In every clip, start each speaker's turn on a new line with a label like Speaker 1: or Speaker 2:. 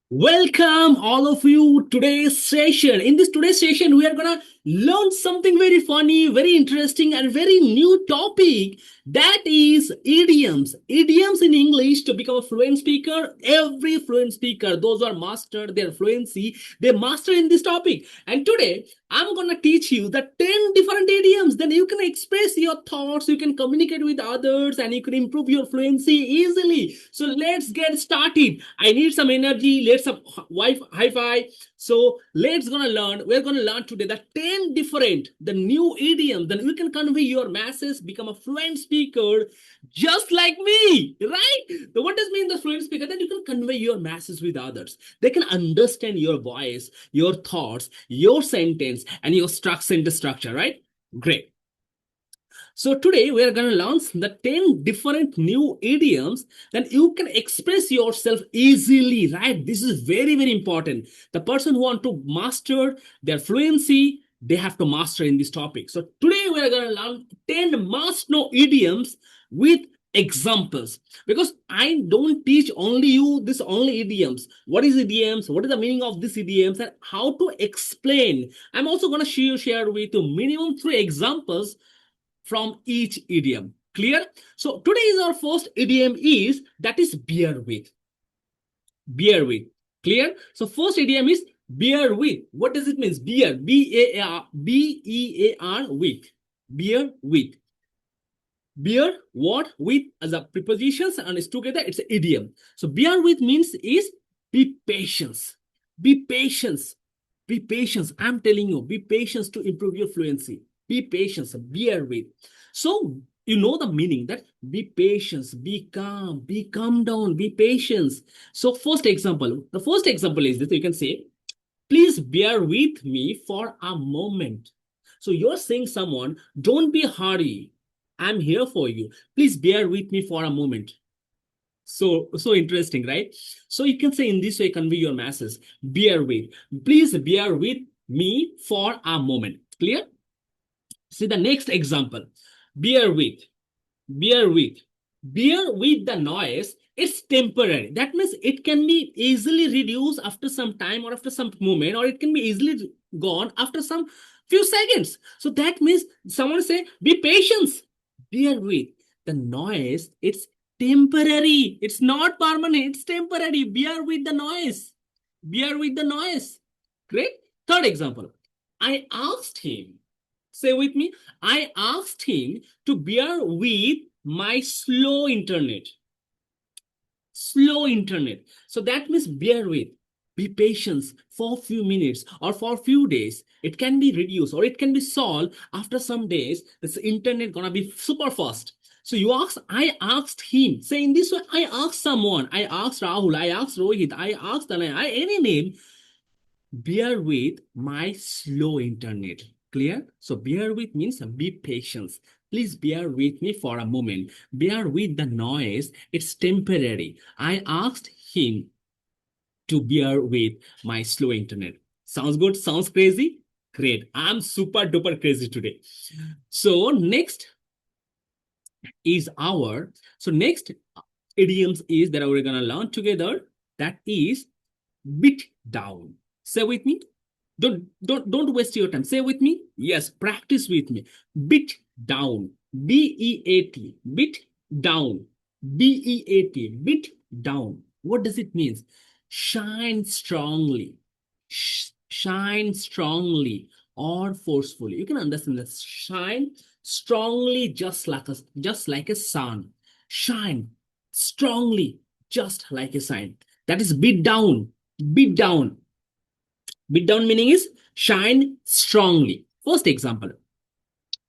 Speaker 1: Welcome all of you today's session. In this today's session, we are gonna learn something very funny, very interesting, and very new topic. That is idioms. Idioms in English to become a fluent speaker. Every fluent speaker, those who are mastered their fluency, they master in this topic. And today, I'm gonna teach you the 10 different idioms. Then you can express your thoughts, you can communicate with others, and you can improve your fluency easily. So let's get started. I need some energy. Let's some hi-fi. So we're gonna learn today the 10 different, the new idioms. Then we can convey your masses, become a fluent speaker, just like me, right? So what does mean the fluent speaker? Then you can convey your masses with others. They can understand your voice, your thoughts, your sentence, and your sentence structure, right? Great. So today we are going to learn the 10 different new idioms that you can express yourself easily, right? This is very, very important. The person who want to master their fluency, they have to master in this topic. So today we are going to learn 10 must-know idioms with examples, because I don't teach only you this only idioms. What is idioms? What is the meaning of these idioms and how to explain? I'm also going to share with you minimum 3 examples from each idiom. Clear? So today is our first idiom is that is bear with. Bear with. Clear? So first idiom is bear with. What does it mean? Bear. B-A-R B-E-A-R with. Bear with. Bear what with as a prepositions and it's together it's an idiom. So bear with means is be patient. Be patient. Be patient. I'm telling you, be patient to improve your fluency. Be patient, bear with. So you know the meaning that be patient, be calm down, be patient. So the first example is this. You can say, please bear with me for a moment. So you're saying someone, don't be hurry. I'm here for you. Please bear with me for a moment. So interesting, right? So you can say in this way, convey your masses. Bear with. Please bear with me for a moment. Clear? See the next example. Bear with. Bear with. Bear with the noise. It's temporary. That means it can be easily reduced after some time or after some moment, or it can be easily gone after some few seconds. So that means someone say, be patient. Bear with. The noise, it's temporary. It's not permanent. It's temporary. Bear with the noise. Bear with the noise. Great. Third example. I asked him, say with me, I asked him to bear with my slow internet. Slow internet. So that means bear with. Be patient for a few minutes or for a few days. It can be reduced or it can be solved after some days. This internet gonna be super fast. So I asked him. Say in this way, I asked someone. I asked Rahul. I asked Rohit. I asked any name. Bear with my slow internet. Clear? So bear with means be patient. Please bear with me for a moment. Bear with the noise. It's temporary. I asked him to bear with my slow internet. Sounds good? Sounds crazy? Great. I'm super duper crazy today. So next next idioms is that we're gonna learn together. That is bit down. Say with me. Don't waste your time. Say with me. Yes, practice with me. Bit down. B-E-A-T. Bit down. B-E-A-T. Bit down. What does it mean? Shine strongly. Shine strongly or forcefully. You can understand that. Shine strongly, just like a sun. Shine strongly, just like a sun. That is bit down. Bit down. Bit down meaning is shine strongly. First example.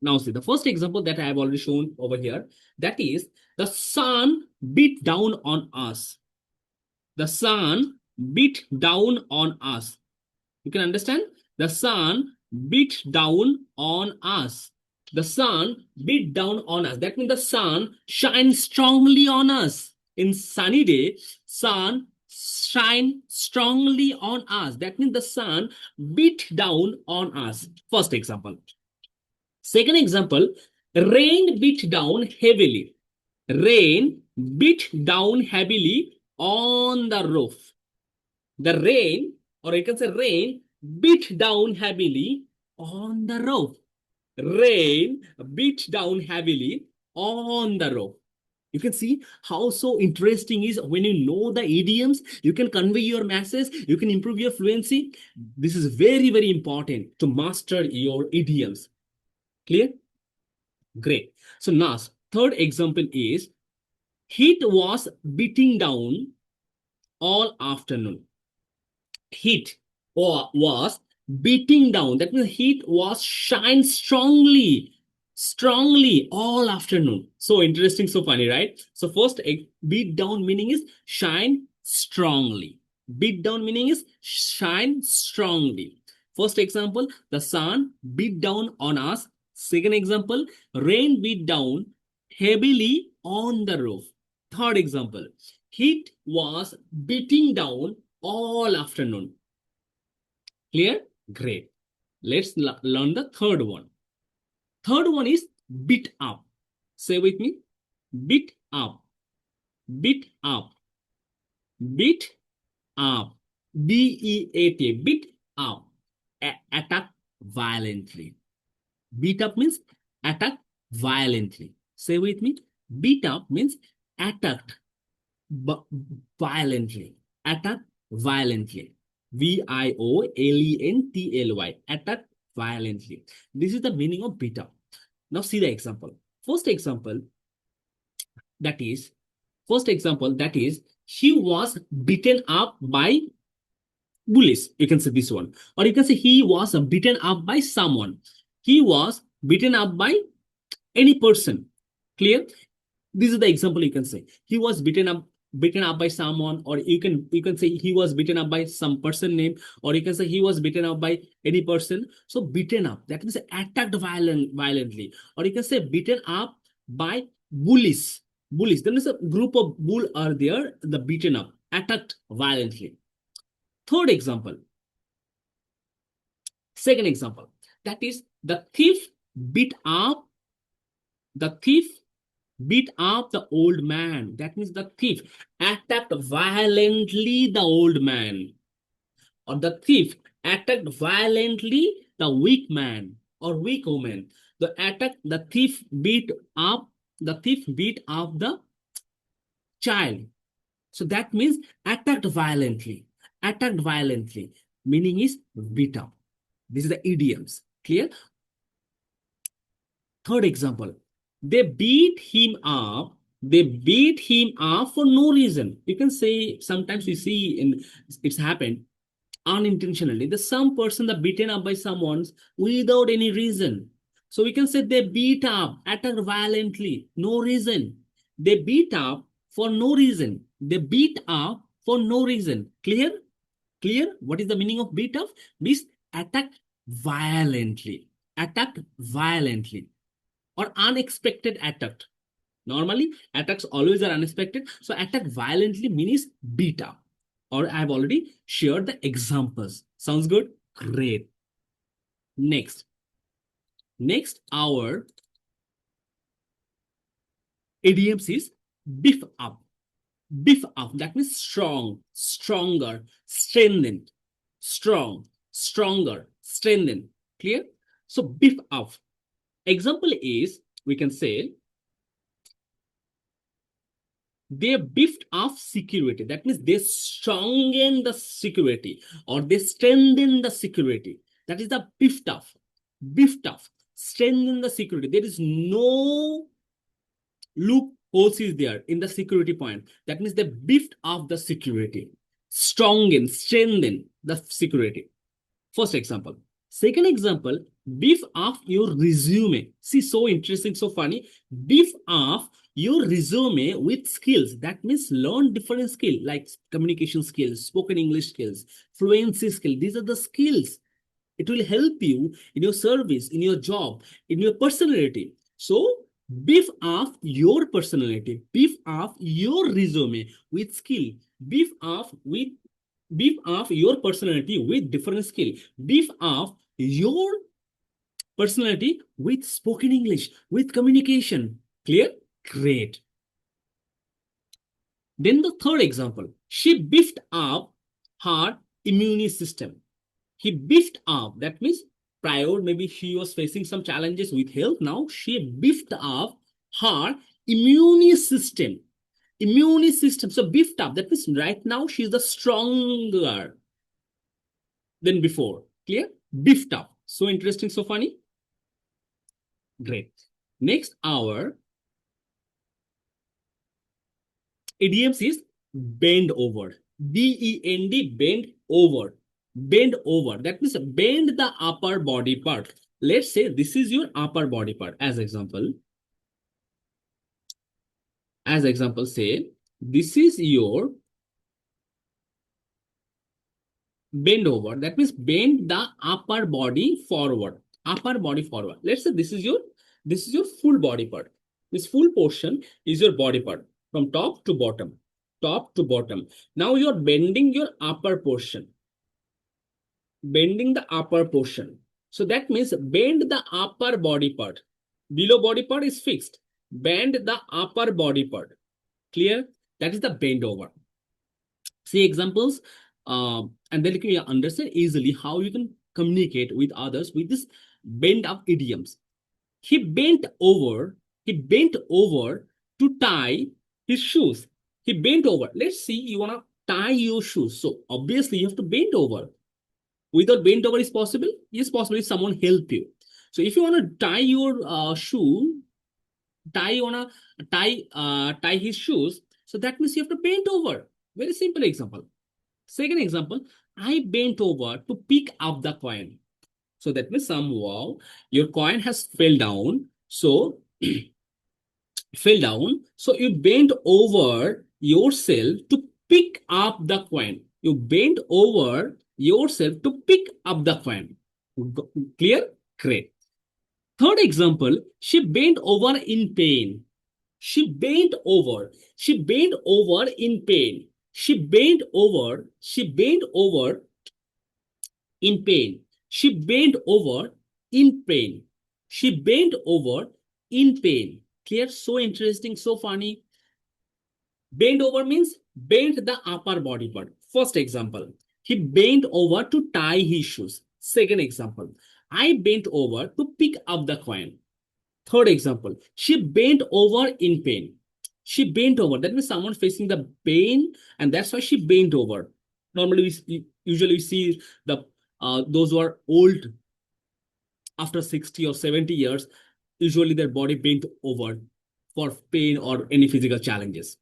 Speaker 1: Now see the first example that I have already shown over here. That is the sun beat down on us. The sun beat down on us. You can understand? The sun beat down on us. The sun beat down on us. That means the sun shines strongly on us. In sunny day, sun shine strongly on us. That means the sun beat down on us. First example. Second example, rain beat down heavily. Rain beat down heavily on the roof. The rain, or you can say rain, beat down heavily on the roof. Rain beat down heavily on the roof. You can see how so interesting is when you know the idioms, you can convey your message, you can improve your fluency. This is very, very important to master your idioms. Clear? Great. So now, third example is heat was beating down all afternoon. Heat or was beating down. That means heat was shine strongly all afternoon. So interesting, so funny, right? So first, beat down meaning is shine strongly. Beat down meaning is shine strongly. First example, the sun beat down on us. Second example, rain beat down heavily on the roof. Third example, heat was beating down all afternoon. Clear? Great. Let's learn the third one. Third one is beat up. Say with me. Beat up. Beat up. Beat up. B-E-A-T. Beat up. Attack violently. Beat up means attack violently. Say with me. Beat up means attacked violently. Attack violently. violently. Attack violently. This is the meaning of beat up. Now see the example. First example that is, he was beaten up by bullies. You can say this one. Or you can say he was beaten up by someone. He was beaten up by any person. Clear? This is the example you can say. He was beaten up by someone, or you can say he was beaten up by some person name, or you can say he was beaten up by any person. So beaten up, that means attacked violently, or you can say beaten up by bullies. Bullies, there is a group of bull are there, the beaten up, attacked violently. Third example, second example, that is the thief beat up the thief beat up the old man. That means the thief attacked violently the old man, or the thief attacked violently the weak man or weak woman. The thief beat up the child. So that means attacked violently. Attacked violently. Meaning is beat up. This is the idioms. Clear? Third example, they beat him up. They beat him up for no reason. You can say sometimes we see in it's happened unintentionally. There's some person that beaten up by someone without any reason. So we can say they beat up, attacked violently, no reason. They beat up for no reason. They beat up for no reason. Clear? Clear? What is the meaning of beat up? Means attacked violently. Attacked violently or unexpected attack. Normally, attacks always are unexpected. So attack violently means beat up. Or I have already shared the examples. Sounds good? Great. Next. Next, our idioms is beef up. Beef up. That means strong, stronger, strengthened. Strong, stronger, strengthened. Clear? So beef up. Example is, we can say, they beefed up security. That means they strengthen the security or they strengthen the security. That is the beefed up. Beefed up. Strengthen the security. There is no loopholes is there in the security point. That means they beefed up the security. Strengthen the security. First example. Second example, beef up your resume. See, so interesting, so funny. Beef up your resume with skills. That means learn different skills like communication skills, spoken English skills, fluency skills. These are the skills. It will help you in your service, in your job, in your personality. So beef up your personality, beef up your resume with skill, beef up your personality with different skill, beef up your personality with spoken English, with communication. Clear? Great. Then the third example, she beefed up her immune system. He beefed up. That means prior, maybe she was facing some challenges with health. Now she beefed up her immune system. Immune system. So beefed up. That means right now she's the stronger than before. Clear? Beefed up. So interesting, so funny. Great. Next, our idioms is bend over. B-E-N-D, bend over. Bend over. That means bend the upper body part. Let's say this is your upper body part. As example, say this is your bend over. That means bend the upper body forward. Upper body forward. Let's say this is your full body part. This full portion is your body part from top to bottom. Top to bottom. Now you're bending your upper portion. Bending the upper portion. So that means bend the upper body part. Below body part is fixed. Bend the upper body part. Clear? That is the bend over. See examples, and then you can understand easily how you can communicate with others with this bend up idioms. He bent over. He bent over to tie his shoes. He bent over. Let's see, you want to tie your shoes. So obviously you have to bend over. Without bent over is possible? Yes, possible if someone help you. So if you want to tie your shoe, tie his shoes. So that means you have to bend over. Very simple example. Second example, I bent over to pick up the coin. So that means somehow your coin has fell down. So fell down. So you bent over yourself to pick up the coin. You bent over yourself to pick up the coin. Clear? Great. Third example, she bent over in pain. She bent over. She bent over in pain. She bent over. She bent over in pain. She bent over in pain. She bent over in pain. Clear? So interesting, so funny. Bend over means bend the upper body part. First example, he bent over to tie his shoes. Second example, I bent over to pick up the coin. Third example, she bent over in pain. She bent over. That means someone facing the pain, and that's why she bent over. Normally, we usually see the those who are old after 60 or 70 years, usually their body bent over for pain or any physical challenges.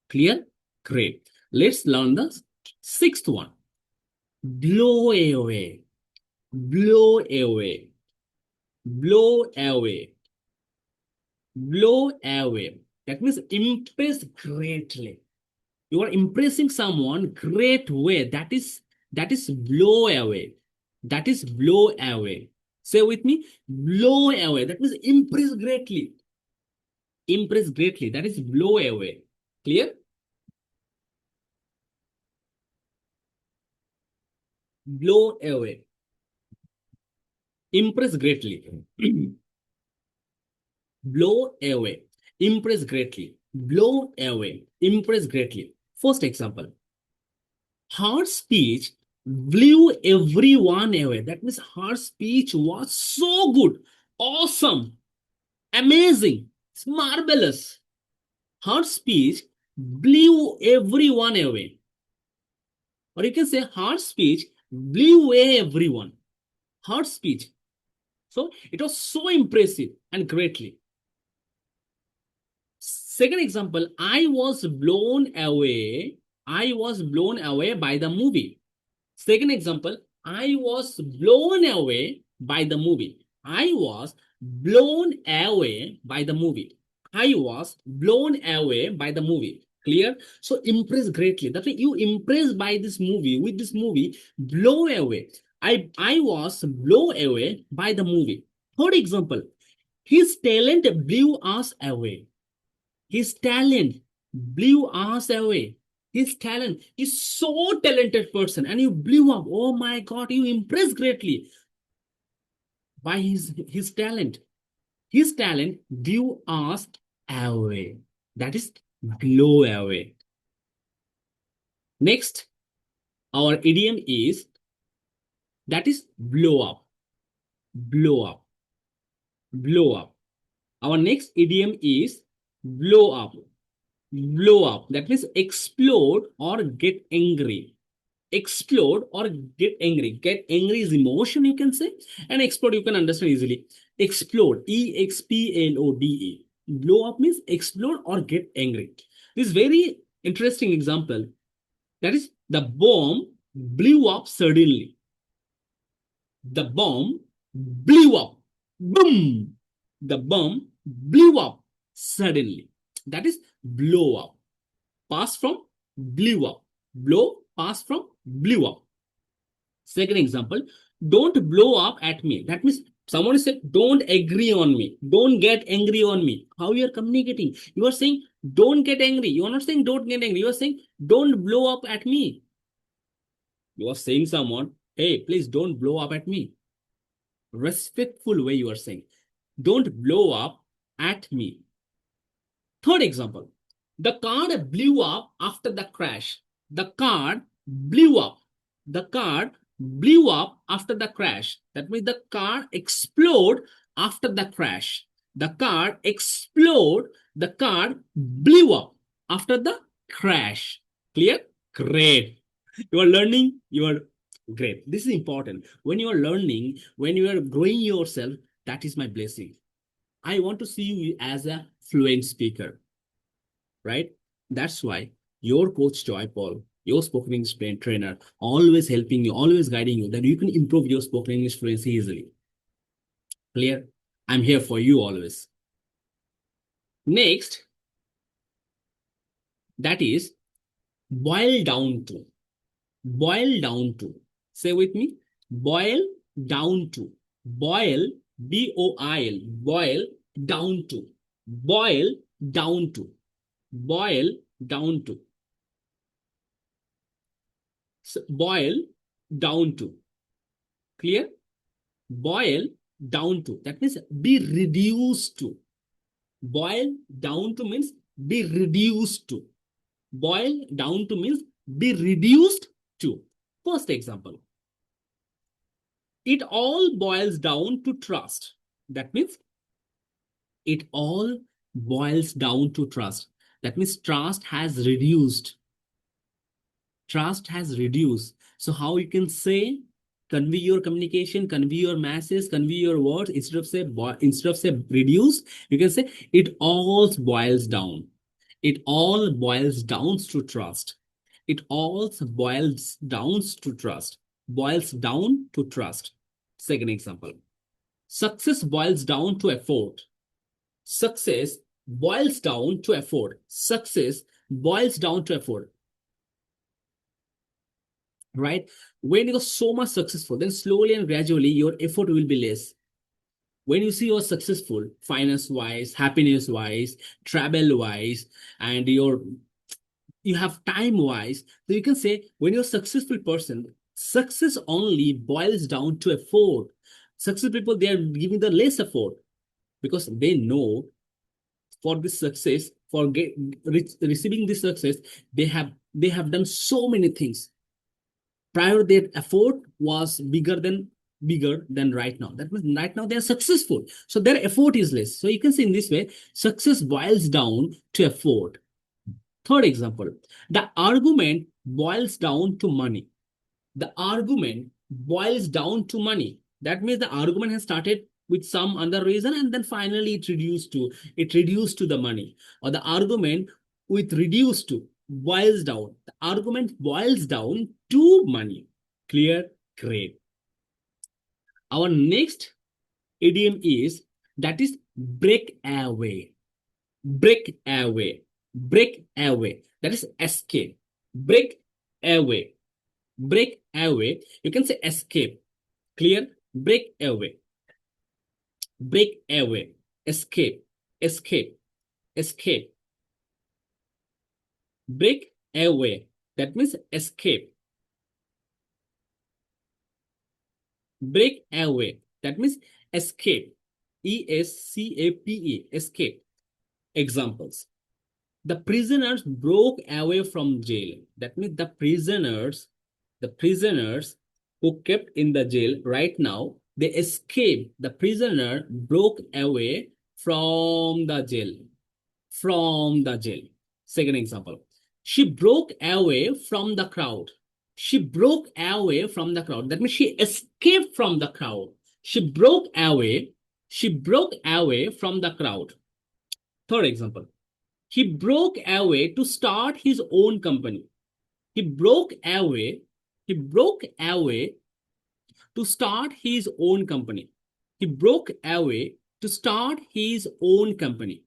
Speaker 1: Clear? Great. Let's learn the sixth one. Blow away. Blow away. Blow away. Blow away. That means impress greatly. You are impressing someone great way. That is blow away. That is blow away. Say with me, blow away. That means impress greatly. Impress greatly. That is blow away. Clear? Blow away. Impress greatly. Blow away. Impress greatly. Blow away. Impress greatly. First example. Her speech blew everyone away. That means her speech was so good, awesome, amazing, it's marvelous. Her speech blew everyone away. Or you can say her speech blew away everyone. Her speech. So it was so impressive and greatly. Second example, I was blown away. I was blown away by the movie. Second example, I was blown away by the movie. I was blown away by the movie. I was blown away by the movie. Clear? So impressed greatly. That's why you impressed by this movie. With this movie, blow away. I was blown away by the movie. Third example, his talent blew us away. His talent blew us away. His talent is so talented person, and you blew up. Oh my God, you impressed greatly by his talent. His talent blew us away. That is blow away. Next, Our idiom is, that is blow up, blow up, blow up. Our next idiom is blow up, blow up. That means explode or get angry. Explode or get angry. Get angry is emotion, you can say, and explode you can understand easily. Explode, explode. Blow up means explode or get angry. This very interesting example, that is, the bomb blew up suddenly. The bomb blew up. Boom! The bomb blew up suddenly. That is blow up. Pass from blew up. Blow, pass from blew up. Second example, don't blow up at me. That means someone is saying, don't agree on me. Don't get angry on me. How you are communicating? You are saying, don't get angry. You are not saying, don't get angry. You are saying, don't blow up at me. You are saying someone, hey, please don't blow up at me. Respectful way you are saying, don't blow up at me. Third example, the car blew up after the crash. The car blew up. The car blew up after the crash. That means the car exploded after the crash. The car exploded. The car blew up after the crash. Clear? Great. You are learning. You are great. This is important. When you are learning, when you are growing yourself, that is my blessing. I want to see you as a fluent speaker, right? That's why your coach Joy Paul, your spoken English trainer, always helping you, always guiding you, that you can improve your spoken English fluency easily. Clear? I'm here for you always. Next, that is boil down to. Boil down to. Say with me. Boil down to. Boil, B-O-I-L. Boil down to. Boil down to. Boil down to. So boil down to. Clear? Boil down to. That means be reduced to. Boil down to means be reduced to. Boil down to means be reduced to. First example. It all boils down to trust. That means it all boils down to trust. That means trust has reduced. Trust has reduced. So how you can say, convey your communication, convey your message, convey your words, instead of say reduce, you can say it all boils down. It all boils down to trust. It all boils down to trust. Boils down to trust. Second example. Success boils down to effort. Success boils down to effort. Success boils down to effort. Right? When you are so much successful, then slowly and gradually your effort will be less. When you see you're successful, finance wise, happiness wise, travel wise, and you have time wise, so you can say when you're a successful person, success only boils down to effort. Successful people, they are giving the less effort because they know for this success, for receiving this success, they have done so many things. Prior, their effort was bigger than right now. That means right now they are successful, so their effort is less. So you can say in this way, success boils down to effort. Third example, the argument boils down to money. The argument boils down to money. That means the argument has started with some other reason, and then finally it reduced to the money. Or the argument with reduced to boils down. The argument boils down to money. Clear? Great. Our next idiom is, that is break away. Break away. Break away. That is escape. Break away. Break away. You can say escape. Clear? Break away. Break away. Escape. Escape. Escape. Break away. That means escape. Break away. That means escape. ESCAPE. Escape. Examples. The prisoners broke away from jail. That means the prisoners The prisoners who kept in the jail right now, they escaped. The prisoner broke away from the jail. From the jail. Second example. She broke away from the crowd. She broke away from the crowd. That means she escaped from the crowd. She broke away. She broke away from the crowd. Third example. He broke away to start his own company. He broke away. He broke away to start his own company. He broke away to start his own company.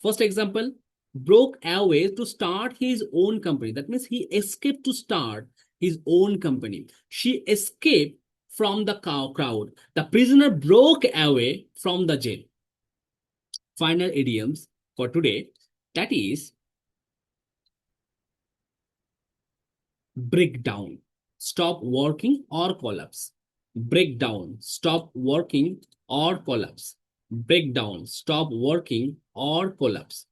Speaker 1: First example, broke away to start his own company. That means he escaped to start his own company. She escaped from the crowd. The prisoner broke away from the jail. Final idioms for today, that is break down, stop working or collapse. Break down, stop working or collapse. Break down, stop working or collapse.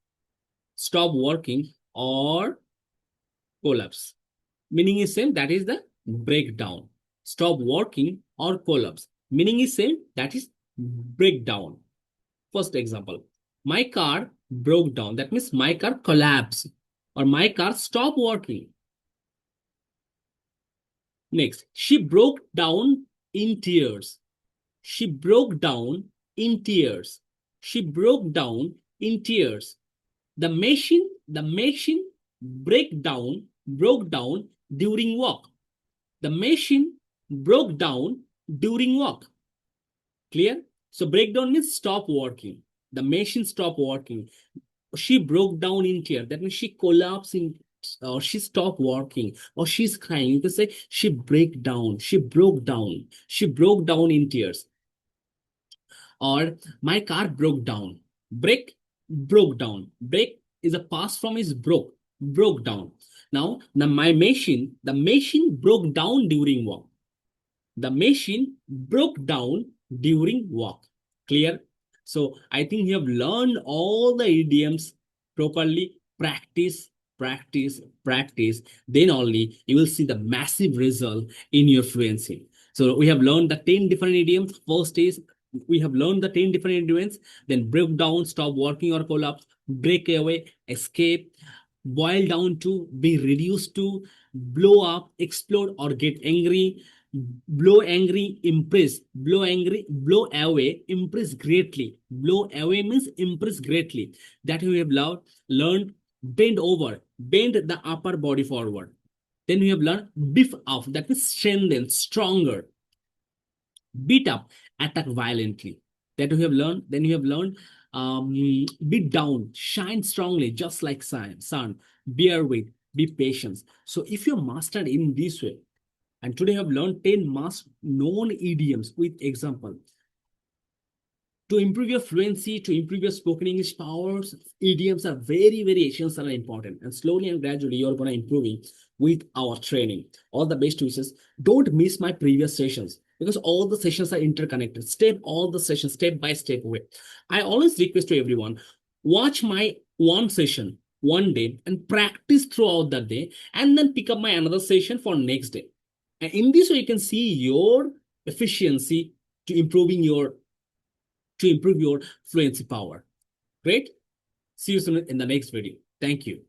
Speaker 1: Stop working or collapse. Meaning is same, that is the breakdown. Stop working or collapse. Meaning is same, that is breakdown. First example, my car broke down. That means my car collapsed or my car stopped working. Next, she broke down in tears. She broke down in tears. She broke down in tears. The machine broke down during walk. The machine broke down during walk. Clear? So breakdown means stop working. The machine stopped working. She broke down in tears. That means she collapsed in, or she stopped working, or she's crying. You can say she break down. She broke down. She broke down in tears. Or my car broke down. Break, broke down. Break is a past form is broke down. Now the machine broke down during walk. The machine broke down during walk. Clear? So I think you have learned all the idioms properly. Practice, practice, practice. Then only you will see the massive result in your fluency. So we have learned the 10 different idioms. First is we have learned the 10 different idioms. Then break down, stop working or collapse, break away, escape, boil down to, be reduced to, blow up, explode or get angry, blow angry, impress, blow angry, blow away, impress greatly. Blow away means impress greatly. That we have learned bend over, bend the upper body forward. Then we have learned beef up, that means strengthen, stronger. Beat up, attack violently. That we have learned. Then you have learned beat down, shine strongly, just like sun. Bear with, be patient. So if you're mastered in this way, and today I have learned 10 most known idioms with example. To improve your fluency, to improve your spoken English powers, idioms are very, very essential and important. And slowly and gradually, you're going to improving with our training. All the best wishes. Don't miss my previous sessions because all the sessions are interconnected. All the sessions step by step way. I always request to everyone, watch my one session one day and practice throughout the day, and then pick up my another session for next day. And in this way, you can see your efficiency to improve your fluency power. Great. See you soon in the next video. Thank you.